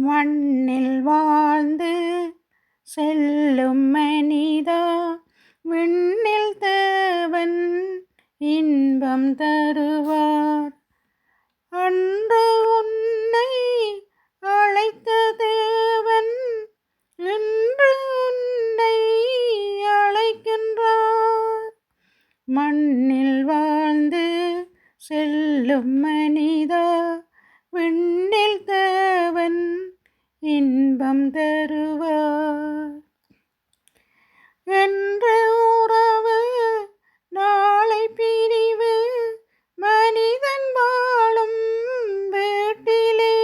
மண்ணில் வாழ்ந்து செல்லும் மனிதா, விண்ணில் தேவன் இன்பம் தருவார். அன்று உன்னை அழைத்த தேவன் இன்று உன்னை அழைக்கின்றார். மண்ணில் வாழ்ந்து செல்லும் மனிதா, விண்ணில் தேவன் இன்பம் தருவார். என்று உறவு நாளை பிரிவு மனிதன் வாழும் வீட்டிலே.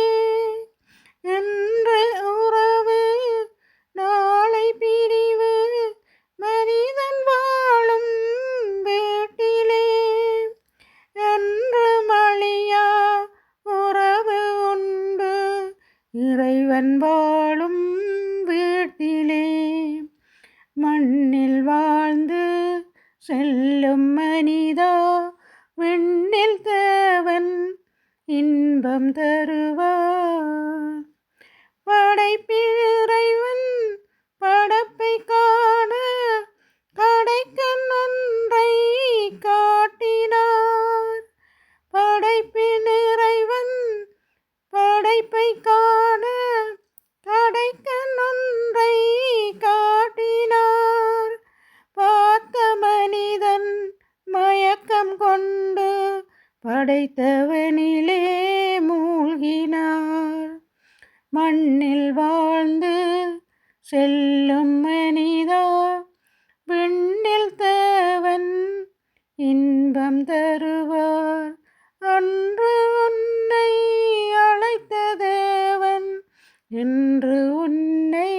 என்று உறவு நாளை பிரிவு மனிதன் வாழும் வீட்டிலே. என்று மழியா உறவு உண்டு இறைவன் வாழும் வீட்டிலே. மண்ணில் வாழ்ந்து செல்லும் மனிதா, விண்ணில் தேவன் இன்பம் தருவார். படைப்பில் இறைவன் படைப்பை காண கடைக்கண் ஒன்றை காட்டினார். படைப்பில் இறைவன் படைப்பை காண கடைக்கண் ஒன்றை காட்டினார். பார்த்த மனிதன் மயக்கம் கொண்டு படைத்தவனிலே மூழ்கினார். மண்ணில் வாழ்ந்து செல்லும் மனிதா, விண்ணில் தேவன் இன்பம் தருவார். அன்று உன்னை அழைத்த தேவன் இன்று உன்னை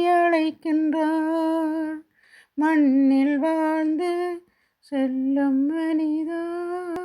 அழைக்கின்றார். மண்ணில் வாழ்ந்து செல்லும் மனிதா.